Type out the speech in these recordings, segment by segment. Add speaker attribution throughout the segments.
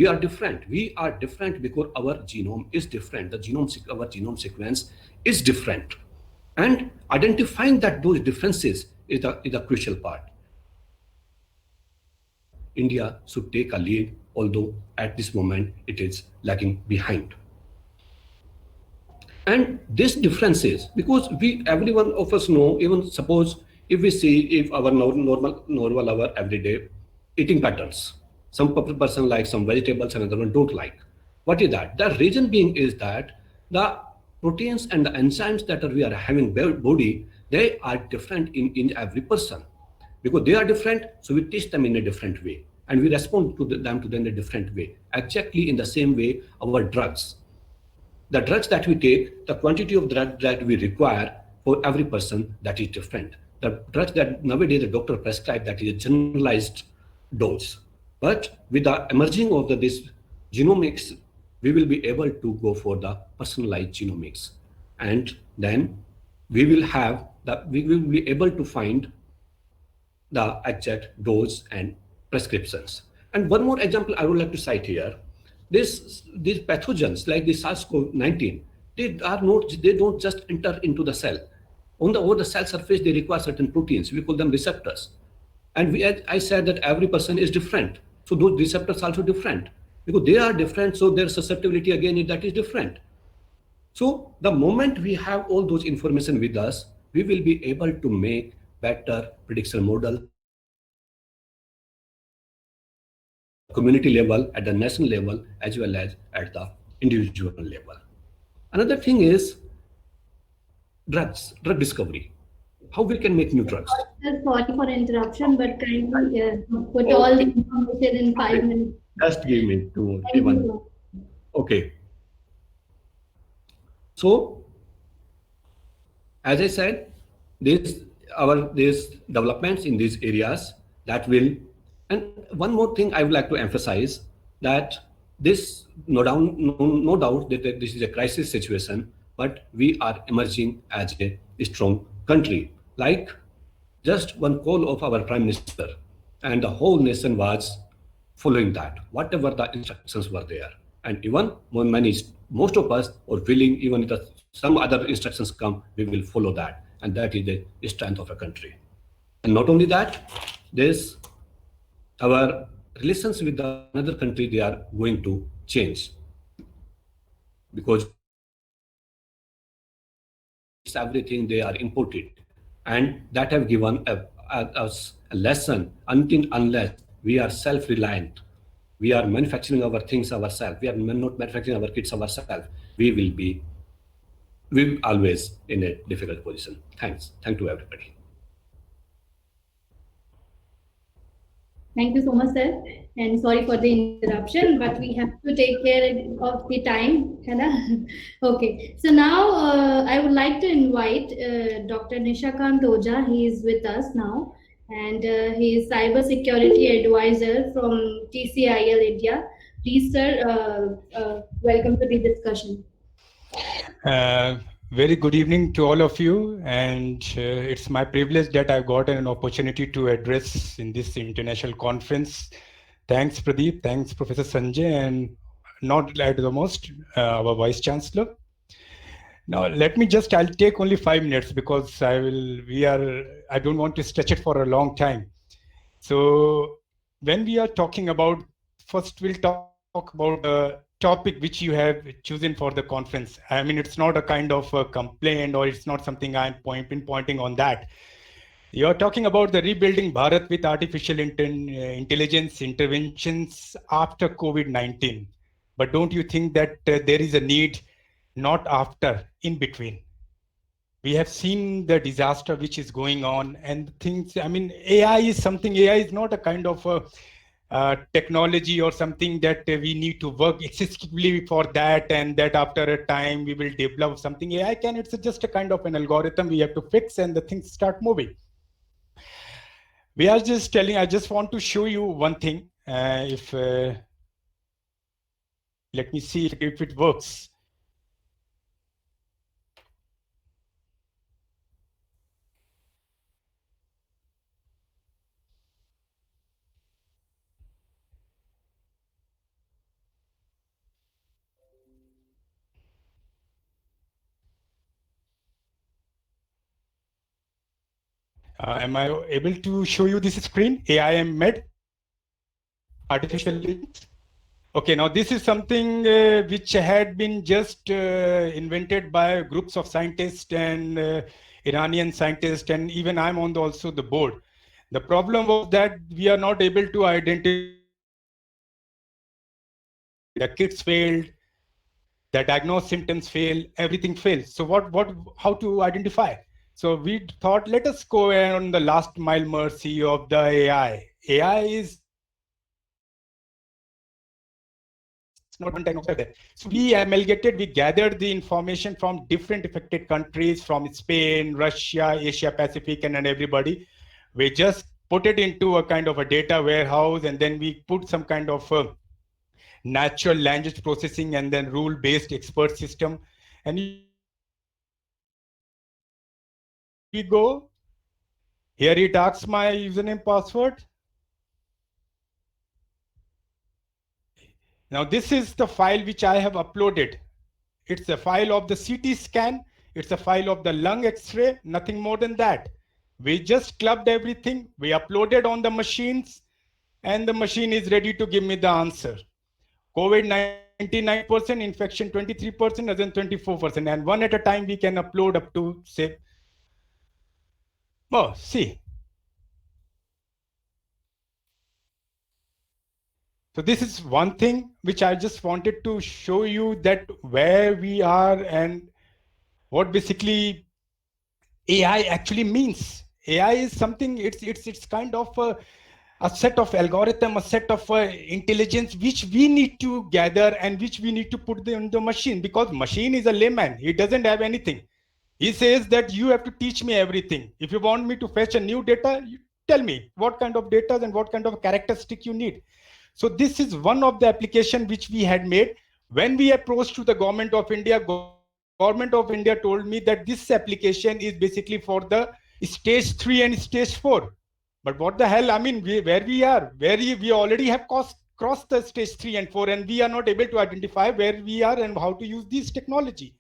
Speaker 1: we are different. We are different because our genome is different. Our genome sequence is different. And identifying that those differences is a crucial part. India should take a lead, although at this moment it is lagging behind. And this differences because we every one of us know, even suppose if we see if our normal our everyday eating patterns, some person likes some vegetables, another one don't like. What is that? The reason being is that the proteins and the enzymes that we are having body, they are different in every person. Because they are different, so we teach them in a different way and we respond to them in a different way. Exactly in the same way our drugs, the drugs that we take, the quantity of drug that we require for every person, that is different. The drugs that nowadays the doctor prescribe, that is a generalized dose. But with the emerging of this genomics, we will be able to go for the personalized genomics, and then we will be able to find the exact dose and prescriptions. And one more example I would like to cite here. These pathogens like the SARS-CoV-19, they don't just enter into the cell. Over the cell surface, they require certain proteins. We call them receptors. And as I said that every person is different. So those receptors also different. Because they are different, so their susceptibility again that is different. So the moment we have all those information with us, we will be able to make better prediction models at the community level, at the national level, as well as at the individual level. Another thing is drug discovery. How we can make new drugs.
Speaker 2: Sorry for interruption, but kindly put all the information in 5 minutes.
Speaker 1: Just give me one. Okay. So, as I said, these developments in these areas that will, and one more thing I would like to emphasize, that this no doubt that this is a crisis situation, but we are emerging as a strong country. Like just one call of our prime minister, and the whole nation was following that, whatever the instructions were there. And even most of us are willing, even if some other instructions come, we will follow that. And that is the strength of a country. And not only that, there's our relations with the another country, they are going to change because it's everything they are imported, and that have given us a lesson. Until unless we are self-reliant, we are manufacturing our things ourselves, we are not manufacturing our kits ourselves, we will always in a difficult position. Thank to everybody.
Speaker 2: Thank you so much, sir. And sorry for the interruption, but we have to take care of the time. है ना? Okay. So now I would like to invite Dr. Nishakant Oja. He is with us now, and he is cyber security advisor from TCIL India. Please, sir, welcome to the discussion.
Speaker 3: Very good evening to all of you, and it's my privilege that I've got an opportunity to address in this international conference. Thanks, Pradeep. Thanks, Professor Sanjay, and not at the most, our Vice Chancellor. Now, I'll take only 5 minutes because I don't want to stretch it for a long time. So when we are talking about, first we'll talk about the topic which you have chosen for the conference. I mean, it's not a kind of a complaint, or it's not something I'm pointing on that. You're talking about the rebuilding Bharat with artificial intelligence interventions after COVID-19. But don't you think that there is a need not after, in between? We have seen the disaster which is going on and things. I mean, AI is not a kind of technology or something that we need to work excessively for that, and that after a time we will develop something. It's just a kind of an algorithm we have to fix and the things start moving. I just want to show you one thing. Let me see if it works. Am I able to show you this screen? AIM Med, artificial intelligence. Okay, now this is something which had been just invented by groups of scientists and Iranian scientists, and even I'm on also the board. The problem was that we are not able to identify. The kits failed, the diagnosed symptoms fail, everything fails. So how to identify? So we thought, let us go on the last mile mercy of the AI. AI is not one time of that. So we amalgamated, we gathered the information from different affected countries, from Spain, Russia, Asia Pacific, and everybody. We just put it into a kind of a data warehouse, and then we put some kind of natural language processing and then rule-based expert system. And we go, here it asks my username, password. Now this is the file which I have uploaded. It's a file of the CT scan. It's a file of the lung X-ray, nothing more than that. We just clubbed everything. We uploaded on the machines, and the machine is ready to give me the answer. COVID 99%, infection 23%, as in 24%. And one at a time, we can upload up to, say, oh, see. So this is one thing which I just wanted to show you, that where we are and what basically AI actually means. AI is something, it's kind of a set of algorithm, a set of intelligence which we need to gather and which we need to put in the machine, because machine is a layman. He doesn't have anything. He says that you have to teach me everything. If you want me to fetch a new data, you tell me what kind of data and what kind of characteristic you need. So this is one of the application which we had made. When we approached to the government of India, government of India told me that this application is basically for the stage 3 and stage 4. But what the hell, I mean, where we are, we already have crossed the stage 3 and 4, and we are not able to identify where we are and how to use this technology.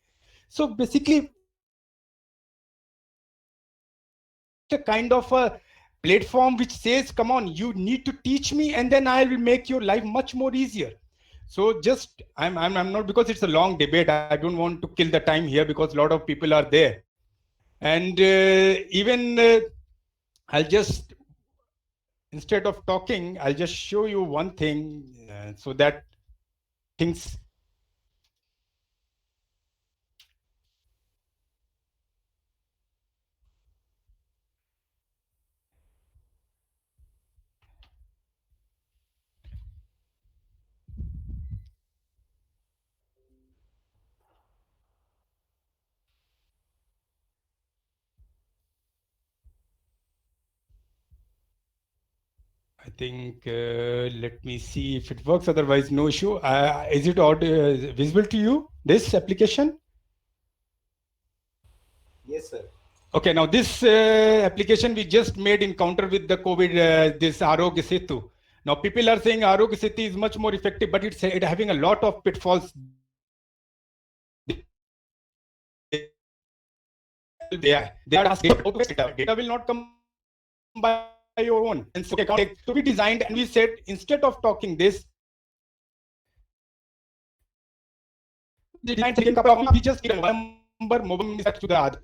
Speaker 3: So basically, a kind of a platform which says, come on, you need to teach me, and then I will make your life much more easier. So just, I'm not, because it's a long debate, I don't want to kill the time here because a lot of people are there. And I'll just, instead of talking, I'll just show you one thing so that things. I think, let me see if it works, otherwise no issue. Is it visible to you, this application?
Speaker 4: Yes, sir.
Speaker 3: Okay, now this application we just made in counter with the COVID, this Arogya Setu. Now people are saying Arogya Setu is much more effective, but it's having a lot of pitfalls. They are asking data will not come by your own. And so, okay, so we designed and we said, instead of talking this, we just need a number, mobile to the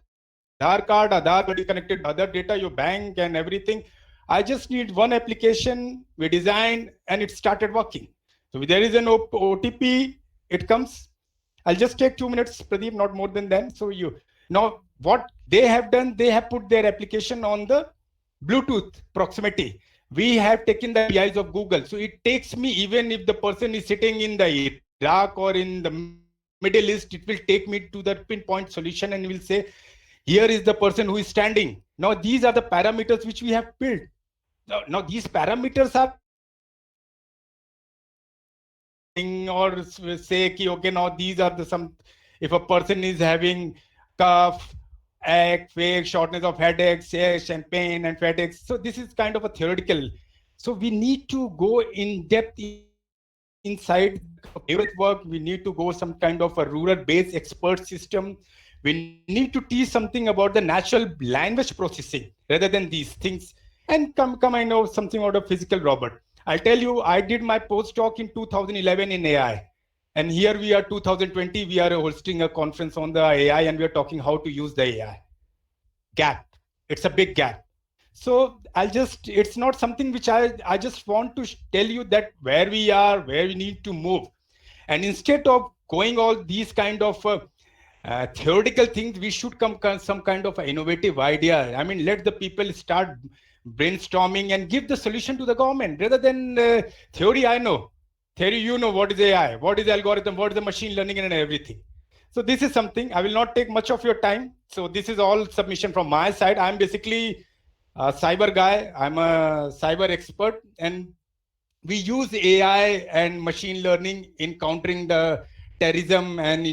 Speaker 3: Aadhaar card is connected to other data, your bank and everything. I just need one application, we designed, and it started working. So there is an OTP, it comes. I'll just take 2 minutes, Pradeep, not more than that. So now what they have done, they have put their application on the Bluetooth proximity. We have taken the APIs of Google. So it takes me, even if the person is sitting in the Iraq or in the Middle East, it will take me to the pinpoint solution and will say, here is the person who is standing. Now, these are the parameters which we have built. Now these parameters are, or say, okay, now these are the if a person is having cough, ache, fake, shortness of headache, and pain and fatigue. So this is kind of a theoretical. So we need to go in depth inside work. We need to go some kind of a rural-based expert system. We need to teach something about the natural language processing rather than these things. And come, I know something about a physical robot. I'll tell you, I did my postdoc in 2011 in AI. And here we are 2020, we are hosting a conference on the AI and we are talking how to use the AI. Gap. It's a big gap. So it's not something which I just want to tell you that where we are, where we need to move. And instead of going all these kind of theoretical things, we should come some kind of innovative idea. I mean, let the people start brainstorming and give the solution to the government rather than theory. I know theory, you know what is AI, what is algorithm, what is the machine learning and everything. So this is something. I will not take much of your time. So this is all submission from my side. I'm basically a cyber guy. I'm a cyber expert, and we use AI and machine learning in countering the terrorism and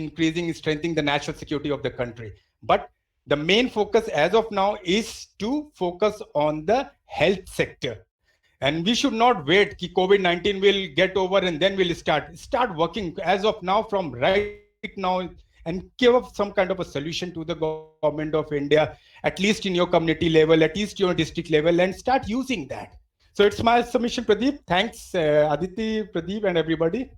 Speaker 3: strengthening the national security of the country. But the main focus as of now is to focus on the health sector. And we should not wait that COVID-19 will get over and then we'll start working as of now, from right now, and give up some kind of a solution to the government of India, at least in your community level, at least your district level, and start using that. So it's my submission, Pradeep. Thanks, Aditi, Pradeep, and everybody.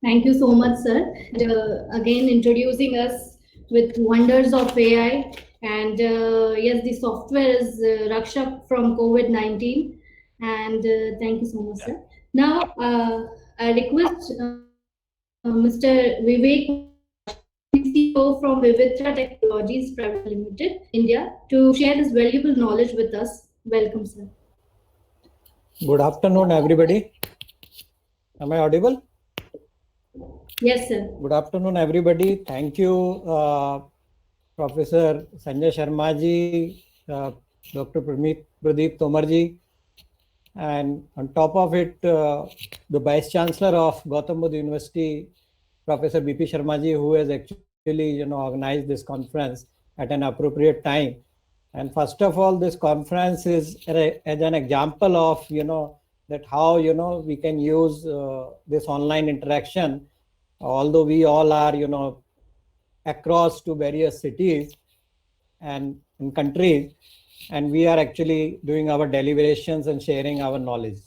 Speaker 2: Thank you so much, sir. Again, introducing us with wonders of AI. And yes, the software is Rakshak from COVID-19. And thank you so much, sir. Now, I request Mr. Vivek, CEO from Vivitra Technologies Private Limited, India, to share his valuable knowledge with us. Welcome, sir.
Speaker 4: Good afternoon, everybody. Am I audible?
Speaker 2: Yes, sir.
Speaker 4: Good afternoon, everybody. Thank you, Professor Sanjay Sharma ji, Dr. Pradeep Tomar ji, and on top of it, the Vice Chancellor of Gautam Buddha University, Professor BP Sharma ji, who has actually organized this conference at an appropriate time. And first of all, this conference is as an example of that how we can use this online interaction, although we all are across to various cities and in countries, and we are actually doing our deliberations and sharing our knowledge.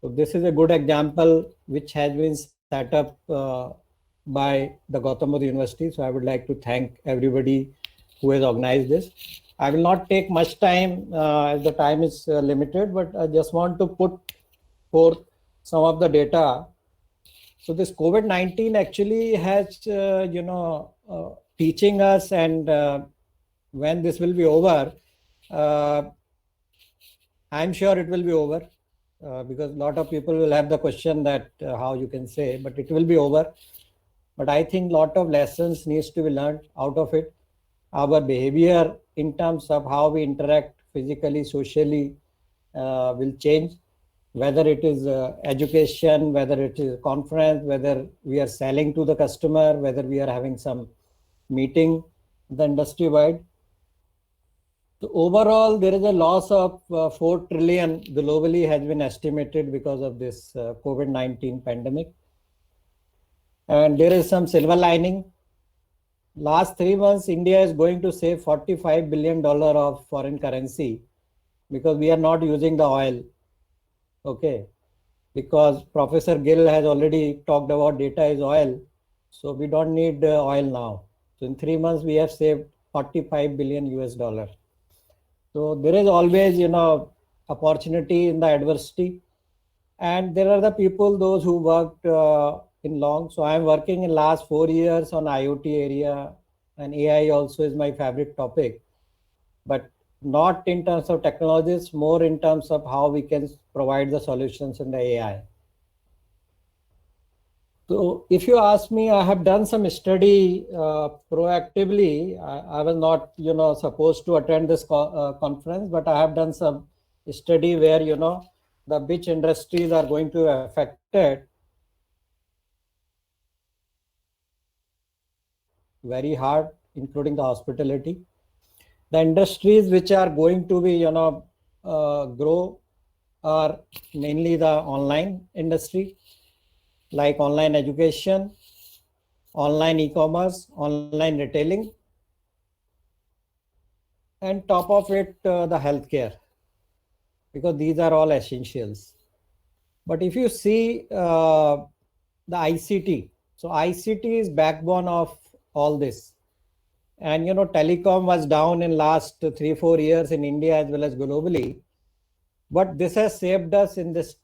Speaker 4: So this is a good example which has been set up by the Gautam Buddha University. So I would like to thank everybody who has organized this. I will not take much time as the time is limited, but I just want to put forth some of the data. So this COVID-19 actually has, teaching us, and when this will be over, I'm sure it will be over because a lot of people will have the question that how you can say, but it will be over. But I think a lot of lessons needs to be learned out of it. Our behavior in terms of how we interact physically, socially will change, whether it is education, whether it is conference, whether we are selling to the customer, whether we are having some meeting the industry wide. So overall, there is a loss of 4 trillion globally has been estimated because of this COVID-19 pandemic. And there is some silver lining. Last 3 months, India is going to save $45 billion of foreign currency because we are not using the oil. Okay, because Professor Gill has already talked about data is oil. So we don't need oil now. So in 3 months, we have saved $45 billion US. So there is always, opportunity in the adversity. And there are the people, those who worked in long. So I'm working in last 4 years on IoT area, and AI also is my favorite topic, but not in terms of technologies, more in terms of how we can provide the solutions in the AI. So if you ask me, I have done some study proactively. I was not, supposed to attend this conference, but I have done some study where, the which industries are going to be affected very hard, including the hospitality. The industries which are going to be, grow are mainly the online industry. like online education, online e-commerce, online retailing, and top of it, the healthcare, because these are all essentials. But if you see the ICT, so ICT is backbone of all this. And telecom was down in last 3-4 years in India as well as globally. But this has saved us in this